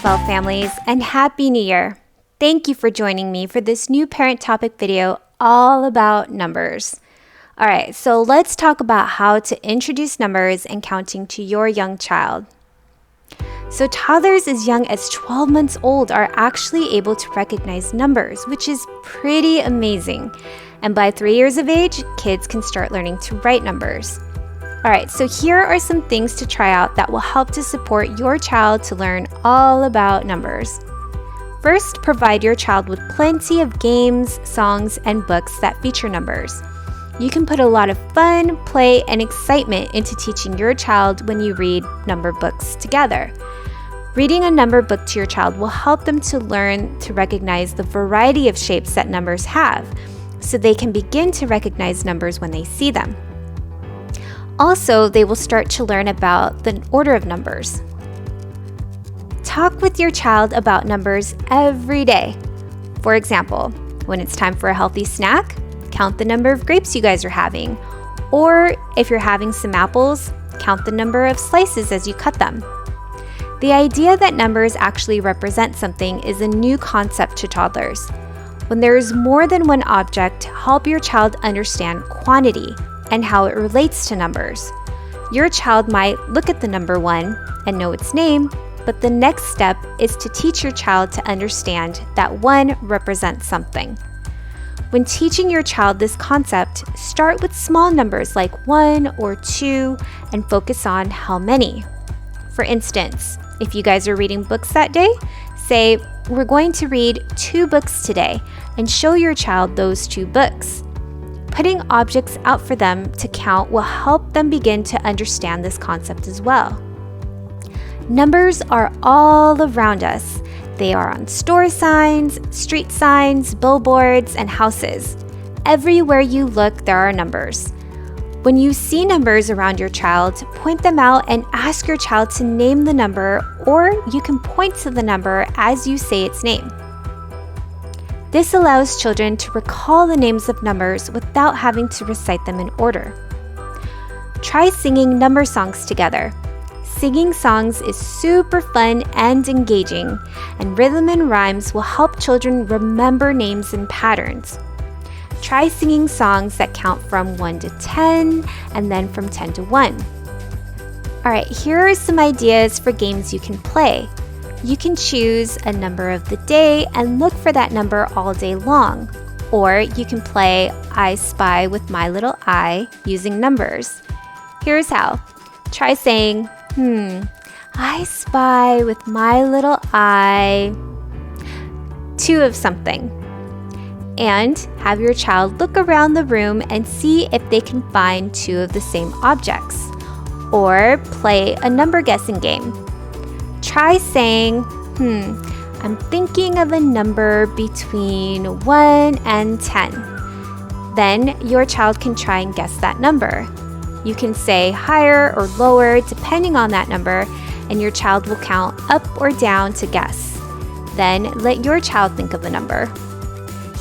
ESL families, and Happy New Year! Thank you for joining me for this new parent topic video all about numbers. Alright, so let's talk about how to introduce numbers and counting to your young child. So toddlers as young as 12 months old are actually able to recognize numbers, which is pretty amazing. And by 3 years of age, kids can start learning to write numbers. Alright, so here are some things to try out that will help to support your child to learn all about numbers. First, provide your child with plenty of games, songs, and books that feature numbers. You can put a lot of fun, play, and excitement into teaching your child when you read number books together. Reading a number book to your child will help them to learn to recognize the variety of shapes that numbers have, so they can begin to recognize numbers when they see them. Also, they will start to learn about the order of numbers. Talk with your child about numbers every day. For example, when it's time for a healthy snack, count the number of grapes you guys are having. Or if you're having some apples, count the number of slices as you cut them. The idea that numbers actually represent something is a new concept to toddlers. When there is more than one object, help your child understand quantity and how it relates to numbers. Your child might look at the number 1 and know its name, but the next step is to teach your child to understand that 1 represents something. When teaching your child this concept, start with small numbers like 1 or 2 and focus on how many. For instance, if you guys are reading books that day, say, "We're going to read 2 books today," and show your child those 2 books. Putting objects out for them to count will help them begin to understand this concept as well. Numbers are all around us. They are on store signs, street signs, billboards, and houses. Everywhere you look, there are numbers. When you see numbers around your child, point them out and ask your child to name the number, or you can point to the number as you say its name. This allows children to recall the names of numbers without having to recite them in order. Try singing number songs together. Singing songs is super fun and engaging, and rhythm and rhymes will help children remember names and patterns. Try singing songs that count from 1 to 10 and then from 10 to 1. Alright, here are some ideas for games you can play. You can choose a number of the day and look for that number all day long. Or you can play I Spy with My Little Eye using numbers. Here's how. Try saying, I spy with my little eye 2 of something. And have your child look around the room and see if they can find 2 of the same objects. Or play a number guessing game. Try saying, I'm thinking of a number between 1 and 10. Then your child can try and guess that number. You can say higher or lower depending on that number, and your child will count up or down to guess. Then let your child think of the number.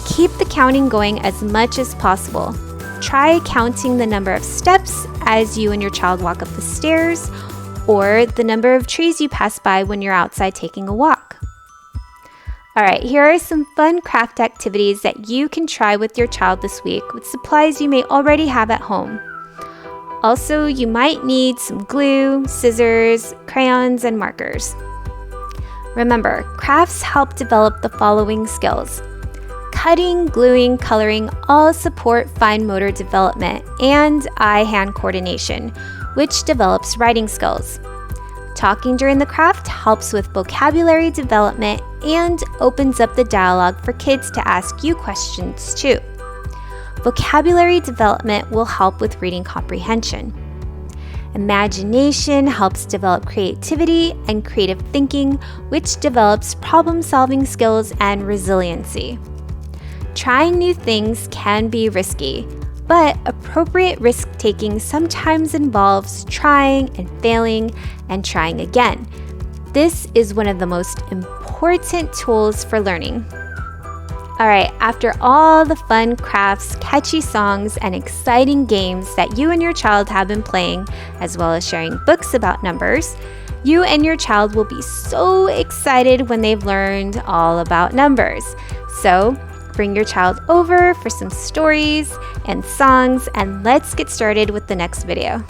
Keep the counting going as much as possible. Try counting the number of steps as you and your child walk up the stairs, or the number of trees you pass by when you're outside taking a walk. Alright, here are some fun craft activities that you can try with your child this week with supplies you may already have at home. Also, you might need some glue, scissors, crayons, and markers. Remember, crafts help develop the following skills. Cutting, gluing, coloring all support fine motor development and eye-hand coordination, which develops writing skills. Talking during the craft helps with vocabulary development and opens up the dialogue for kids to ask you questions too. Vocabulary development will help with reading comprehension. Imagination helps develop creativity and creative thinking, which develops problem-solving skills and resiliency. Trying new things can be risky, but appropriate risk-taking sometimes involves trying and failing and trying again. This is one of the most important tools for learning. Alright, after all the fun crafts, catchy songs, and exciting games that you and your child have been playing, as well as sharing books about numbers, You and your child will be so excited when they've learned all about numbers. So bring your child over for some stories and songs, and let's get started with the next video.